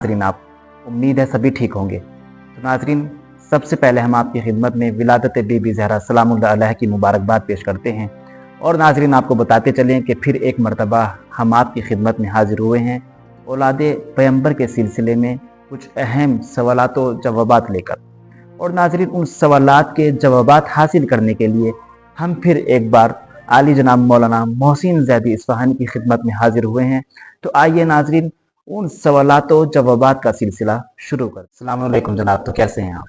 नाज़रीन, आप उम्मीद है सभी ठीक होंगे। तो नाज़रीन, सबसे पहले हम आपकी खिदमत में विलादत बीबी ज़हरा सलामुल्लाह अलैहा की मुबारकबाद पेश करते हैं। और नाज़रीन, आपको बताते चलें कि फिर एक मरतबा हम आपकी खिदमत में हाजिर हुए हैं औलादे पैगंबर के सिलसिले में कुछ अहम सवालात व जवाबात लेकर। और नाज़रीन, उन सवालात के जवाबात हासिल करने के लिए हम फिर एक बार आली जनाब मौलाना मोहसिन ज़ैदी इस्फहानी की खिदमत में हाजिर हुए हैं। तो आइए नाज़रीन, उन सवालात व जवाबात का सिलसिला शुरू कर। अस्सलाम वालेकुम जनाब, तो कैसे हैं आप?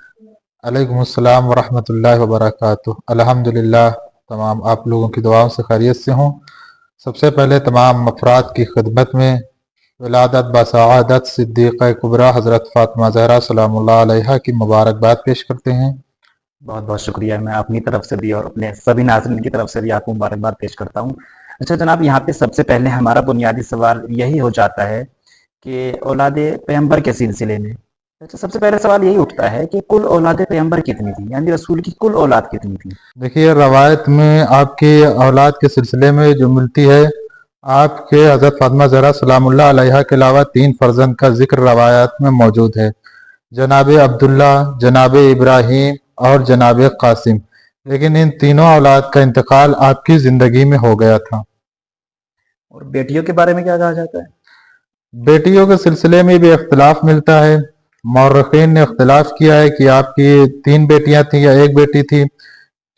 अलैकुमुस्सलाम वरहमतुल्लाहि वबरकातुहू। अल्हम्दुलिल्लाह, तमाम आप लोगों की दुआओं से खैरियत से हूँ। सबसे पहले तमाम अफराद की खिदमत में विलादत बसआदत सिद्दीक़ा कुबरा हज़रत फ़ातिमा ज़हरा सलामुल्लाह अलैहा की मुबारकबाद पेश करते हैं। बहुत बहुत शुक्रिया। मैं अपनी तरफ से भी और अपने सभी नाज़रीन की तरफ से भी आपको मुबारकबाद पेश करता हूँ। अच्छा जनाब, यहाँ पे सबसे पहले हमारा बुनियादी सवाल यही हो जाता है कि औलादे पैगंबर के सिलसिले में अच्छा सबसे पहले सवाल यही उठता है कि कुल औलादे पैगंबर कितनी थी, यानी रसूल की कुल औलाद कितनी थी? देखिए, रवायत में आपकी औलाद के सिलसिले में जो मिलती है, आपके हज़रत फ़ातिमा ज़हरा सलामुल्लाह अलैहा के अलावा 3 फर्जंद का जिक्र रवायत में मौजूद है, जनाब अब्दुल्ला, जनाब इब्राहीम और जनाब कासिम। लेकिन इन तीनों औलाद का इंतकाल आपकी ज़िंदगी में हो गया था। और बेटियों के बारे में क्या कहा जाता है? बेटियों के सिलसिले में भी इख्तिलाफ मिलता है। मौर्रिखीन ने इख्तिलाफ किया है कि आपकी 3 बेटियां थी या 1 बेटी थी।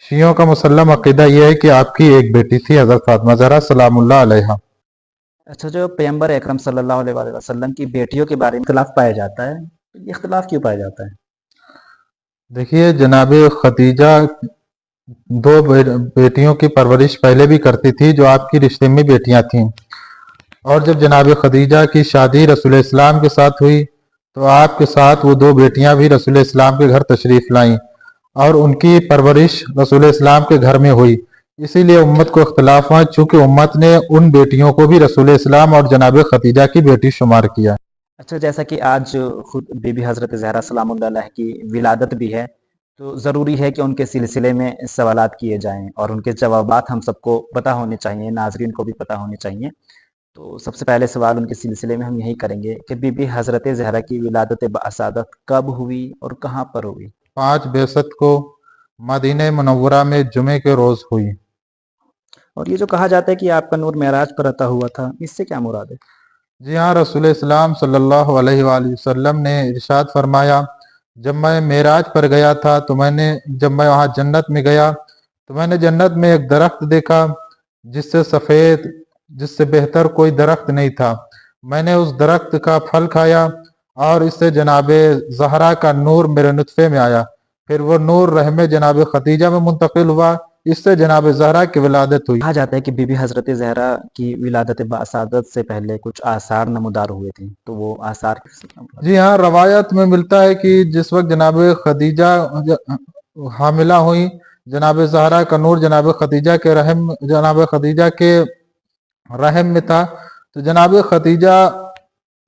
शियों का मुसल्लम अकीदा यह है कि आपकी 1 बेटी थी, हज़रत फ़ातिमा ज़हरा सलामुल्लाह अलैहा। अच्छा, जो पैगंबर अकरम सल्लल्लाहु अलैहि वसल्लम की बेटियों के बारे में इख्तिलाफ पाया जाता है, तो ये इख्तिलाफ क्यों पाया जाता है? देखिए, जनाब खदीजा 2 बेटियों की परवरिश पहले भी करती थी जो आपकी रिश्ते में बेटियां थीं। और जब जनाब खदीजा की शादी रसूल इस्लाम के साथ हुई तो आपके साथ वो 2 बेटियां भी रसूल इस्लाम के घर तशरीफ़ लाईं और उनकी परवरिश रसूल इस्लाम के घर में हुई। इसीलिए उम्मत को इख्तिलाफ हुआ, चूँकि उम्मत ने उन बेटियों को भी रसूल इस्लाम और जनाब खदीजा की बेटी शुमार किया। अच्छा, जैसा कि आज खुद बीबी हज़रत ज़हरा सलामुल्लाह अलैहा की विलादत भी है, तो ज़रूरी है कि उनके सिलसिले में सवालात किए जाएँ और उनके जवाबात हम सबको पता होने चाहिए, नाज़रीन को भी पता होने चाहिए। तो सबसे पहले सवाल उनके सिलसिले में हम यही करेंगे कि बीबी हज़रत ज़हरा की विलादत बअसादत कब हुई और कहाँ पर हुई? 5 बेसत को मदीने मुनव्वरा में जुमे के रोज़ हुई। और ये जो कहा जाता है कि आपका नूर मेराज पर अता हुआ था, इससे क्या मुराद है? जी हाँ, रसूल इस्लाम सल्लल्लाहु अलैहि वसल्लम ने इरशाद फरमाया, जब मैं मेराज पर गया था तो जब मैं वहाँ जन्नत में गया तो मैंने जन्नत में एक दरख्त देखा जिससे बेहतर कोई दरख्त नहीं था। मैंने उस दरख्त का फल खाया और इससे जनाबे ज़हरा का नूर मेरे नुत्फे में आया। फिर वो नूर रहमे जनाब खदीजा में मुंतकिल हुआ, इससे जनाब ज़हरा की विलादत हुई। कहा जाता है कि बीबी हज़रत ज़हरा की विलादत बअसादत से पहले कुछ आसार नमूदार हुए थे, तो वो आसार किससे क्या मुराद है? जी हाँ, रवायत में मिलता है कि जिस वक्त जनाब खदीजा हामिला हुई, जनाब ज़हरा का नूर जनाब खदीजा के रहम में था, तो जनाब खदीजा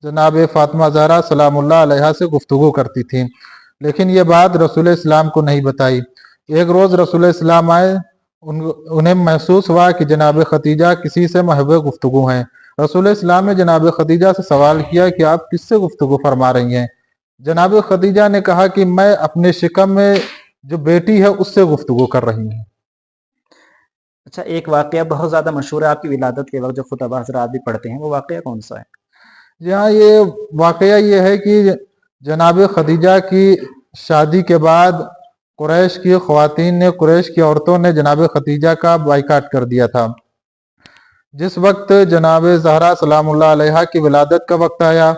जनाब फ़ातिमा ज़हरा सलामुल्लाह अलैहा से गुफ्तगू करती थी, लेकिन ये बात रसूल इस्लाम को नहीं बताई। एक रोज़ रसूल इस्लाम आए, उन्हें महसूस हुआ कि जनाब खदीजा किसी से महबूब गुफ्तगू हैं। रसूल इस्लाम ने जनाब खदीजा से सवाल किया कि आप किससे गुफ्तगू फरमा रही हैं? जनाब खदीजा ने कहा कि मैं अपने शिकम में जो बेटी है उससे गुफ्तगू कर रही हूँ। अच्छा, एक वाक़या बहुत ज़्यादा मशहूर है आपकी विलादत के वक़्त जो खुतबा हज़रात भी पढ़ते हैं, वो वाक़या कौन-सा है? जी हाँ, ये वाक़या ये है कि जनाब खदीजा की शादी के बाद कुरैश की ख़वातीन ने, कुरैश की औरतों ने जनाब खदीजा का बाइकाट कर दिया था। जिस वक्त जनाब ज़हरा सलामुल्लाह अलैहा की विलादत का वक्त आया,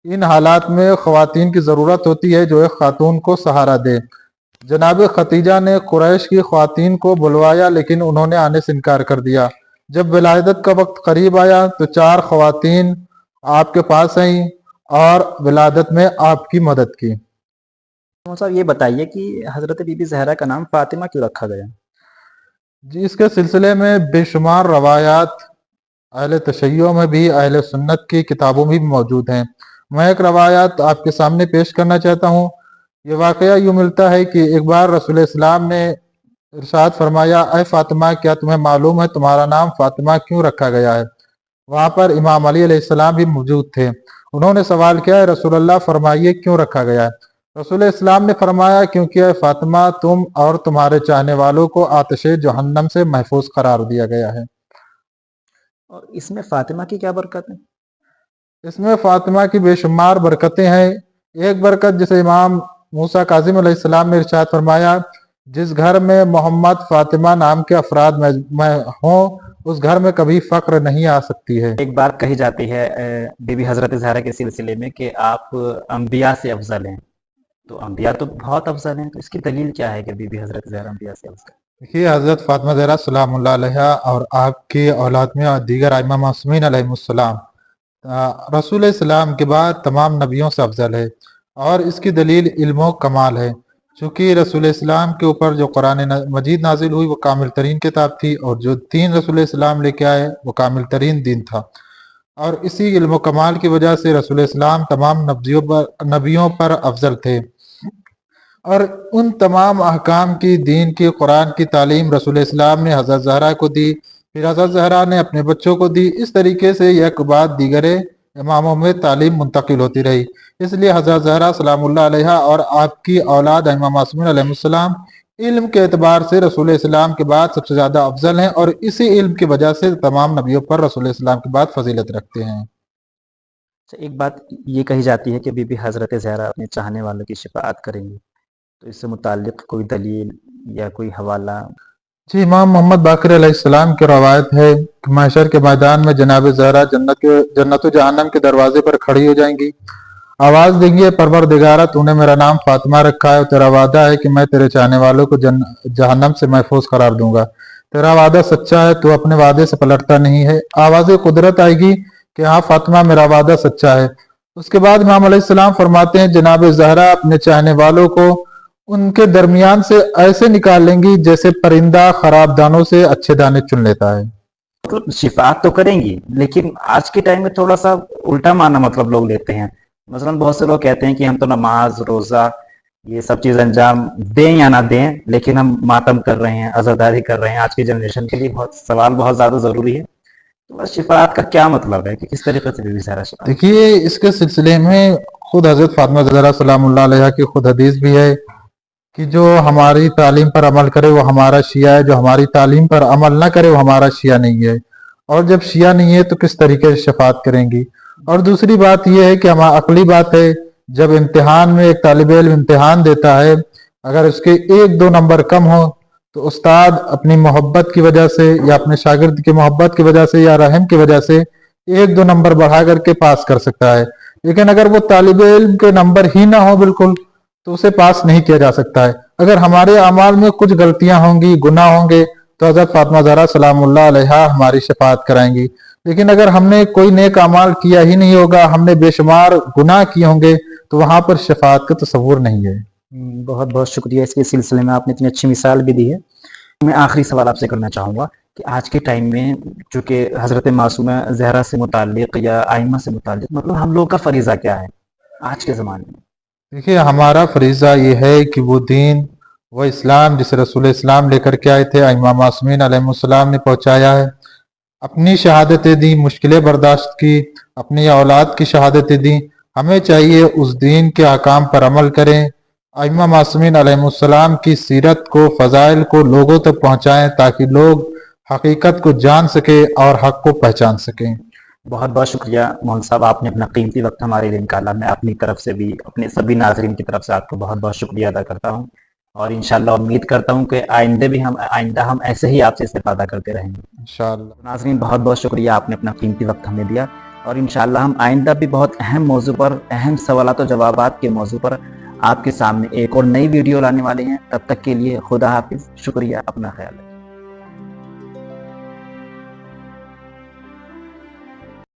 इन हालात में ख़वातीन की ज़रूरत होती है जो एक खातून को सहारा दे। जनाब खदीजा ने कुरैश की ख़वातीन को बुलवाया, लेकिन उन्होंने आने से इनकार कर दिया। जब विलादत का वक्त करीब आया तो 4 ख़वातीन आपके पास आईं और विलादत में आपकी मदद की। तो साहब ये बताइए कि हज़रत बीबी ज़हरा का नाम फ़ातिमा क्यों रखा गया? जी, इसके सिलसिले में बेशुमार रवायात अहले तशय्यो में भी, अहले सुन्नत की किताबों में भी मौजूद हैं। मैं एक रवायात आपके सामने पेश करना चाहता हूँ। ये वाक़या यूँ मिलता है कि एक बार रसूल इस्लाम ने इरशाद फरमाया, ऐ फ़ातिमा, क्या तुम्हें मालूम है तुम्हारा नाम फ़ातिमा क्यों रखा गया है? वहाँ पर इमाम अली अलैहिस्सलाम भी मौजूद थे। انہوں نے سوال کیا ہے رسول اللہ فرمائیے کیوں رکھا گیا ہے؟ رسول اسلام نے فرمایا کیونکہ اے فاطمہ تم اور تمہارے چاہنے والوں کو آتش جہنم سے محفوظ قرار دیا گیا ہے۔ اور اس میں فاطمہ کی کیا برکت ہے؟ اس میں فاطمہ کی بے شمار برکتیں ہیں۔ ایک برکت جسے امام موسیٰ کاظم علیہ السلام نے ارشاد فرمایا جس گھر میں محمد فاطمہ نام کے افراد میں ہوں اس گھر میں کبھی فقر نہیں آ سکتی ہے۔ ایک بات کہی جاتی ہے بی بی حضرت زہرا کے سلسلے میں کہ آپ انبیاء سے افضل ہیں، تو انبیاء تو بہت افضل ہیں، تو اس کی دلیل کیا ہے کہ بی بی حضرت زہرا انبیاء سے افضل؟ دیکھیے حضرت فاطمہ زہرا سلام اللہ علیہ اور آپ کے اولاد میں اور دیگر ائمہ معصومین علیہم السلام رسول اسلام کے بعد تمام نبیوں سے افضل ہے، اور اس کی دلیل علم و کمال ہے، چونکہ رسول اسلام کے اوپر جو قرآن مجید نازل ہوئی وہ کامل ترین کتاب تھی، اور جو دین رسول اسلام لے کے آئے وہ کامل ترین دین تھا، اور اسی علم و کمال کی وجہ سے رسول اسلام تمام نبیوں پر افضل تھے، اور ان تمام احکام کی دین کی قرآن کی تعلیم رسول اسلام نے حضرت زہرا کو دی، پھر حضرت زہرا نے اپنے بچوں کو دی، اس طریقے سے یک بعد دیگر اماموں میں تعلیم منتقل ہوتی رہی۔ اس لیے حضرت زہرا سلام اللہ علیہ اور آپ کی اولاد ائمہ معصومین علیہ السلام علم کے اعتبار سے رسول اسلام کے بعد سب سے زیادہ افضل ہیں، اور اسی علم کی وجہ سے تمام نبیوں پر رسول اسلام کے بعد فضیلت رکھتے ہیں۔ ایک بات یہ کہی جاتی ہے کہ بی بی حضرت زہرا اپنے چاہنے والوں کی شفاعت کریں گی، تو اس سے متعلق کوئی دلیل یا کوئی حوالہ؟ جی امام محمد باقر علیہ السلام کی روایت ہے کہ محشر کے میدان میں جناب زہرا جنت و جہنم کے دروازے پر کھڑی ہو جائیں گی، آواز دیں گی پروردگارہ تو نے میرا نام فاطمہ رکھا ہے اور تیرا وعدہ ہے کہ میں تیرے چاہنے والوں کو جہنم سے محفوظ قرار دوں گا، تیرا وعدہ سچا ہے تو اپنے وعدے سے پلٹتا نہیں ہے۔ آواز قدرت آئے گی کہ ہاں فاطمہ میرا وعدہ سچا ہے۔ اس کے بعد امام علیہ السلام فرماتے ہیں جناب زہرا اپنے چاہنے والوں کو ان کے درمیان سے ایسے نکال لیں گی جیسے پرندہ خراب دانوں سے اچھے دانے چن لیتا ہے۔ مطلب شفاعت تو کریں گی، لیکن آج کے ٹائم میں تھوڑا سا الٹا معنی مطلب لوگ لیتے ہیں۔ مثلا بہت سے لوگ کہتے ہیں کہ ہم تو نماز روزہ یہ سب چیز انجام دیں یا نہ دیں، لیکن ہم ماتم کر رہے ہیں، عزاداری کر رہے ہیں۔ آج کی جنریشن کے لیے سوال بہت زیادہ ضروری ہے، تو بس شفاعت کا کیا مطلب ہے کہ کس طریقے سے بی بی زہرا شفاعت؟ دیکھیے اس کے سلسلے میں خود حضرت فاطمہ زہرا سلام اللہ علیہ کی خود حدیث بھی ہے کہ جو ہماری تعلیم پر عمل کرے وہ ہمارا شیعہ ہے، جو ہماری تعلیم پر عمل نہ کرے وہ ہمارا شیعہ نہیں ہے، اور جب شیعہ نہیں ہے تو کس طریقے سے شفاعت کریں گی۔ اور دوسری بات یہ ہے کہ ہمارا عقلی بات ہے، جب امتحان میں ایک طالب علم امتحان دیتا ہے اگر اس کے 1-2 نمبر کم ہو تو استاد اپنی محبت کی وجہ سے یا اپنے شاگرد کی محبت کی وجہ سے یا رحم کی وجہ سے 1-2 نمبر بڑھا کر کے پاس کر سکتا ہے، لیکن اگر وہ طالب علم کے نمبر ہی نہ ہو بالکل تو اسے پاس نہیں کیا جا سکتا ہے۔ اگر ہمارے اعمال میں کچھ غلطیاں ہوں گی، گناہ ہوں گے، تو حضرت فاطمہ زہرا سلام اللہ علیہ ہماری شفاعت کرائیں گی، لیکن اگر ہم نے کوئی نیک اعمال کیا ہی نہیں ہوگا، ہم نے بے شمار گناہ کیے ہوں گے، تو وہاں پر شفاعت کا تصور نہیں ہے۔ بہت بہت شکریہ، اس کے سلسلے میں آپ نے اتنی اچھی مثال بھی دی ہے۔ میں آخری سوال آپ سے کرنا چاہوں گا کہ آج کے ٹائم میں چونکہ حضرت معصومہ زہرا سے متعلق یا ائمہ سے متعلق مطلب ہم لوگ کا فریضہ کیا ہے آج کے زمانے میں؟ دیکھیے ہمارا فریضہ یہ ہے کہ وہ دین وہ اسلام جسے رسول اسلام لے کر کے آئے تھے، ائمہ معصومین علیہ السلام نے پہنچایا ہے، اپنی شہادتیں دی، مشکلیں برداشت کی، اپنی اولاد کی شہادتیں دی، ہمیں چاہیے اس دین کے احکام پر عمل کریں، ائمہ معصومین علیہ السلام کی سیرت کو فضائل کو لوگوں تک پہنچائیں تاکہ لوگ حقیقت کو جان سکیں اور حق کو پہچان سکیں۔ بہت بہت شکریہ مولانا صاحب، آپ نے اپنا قیمتی وقت ہمارے لیے نکالا۔ میں اپنی طرف سے بھی اپنے سبھی ناظرین کی طرف سے آپ کو بہت بہت شکریہ ادا کرتا ہوں، اور انشاءاللہ امید کرتا ہوں کہ آئندہ ہم ایسے ہی آپ سے استفادہ کرتے رہیں گے انشاءاللہ۔ ناظرین بہت بہت شکریہ، آپ نے اپنا قیمتی وقت ہمیں دیا، اور انشاءاللہ ہم آئندہ بھی بہت اہم موضوع پر، اہم سوالات و جوابات کے موضوع پر آپ کے سامنے ایک اور نئی ویڈیو لانے والے ہیں۔ تب تک کے لیے خدا حافظ، شکریہ، اپنا خیال رکھیں۔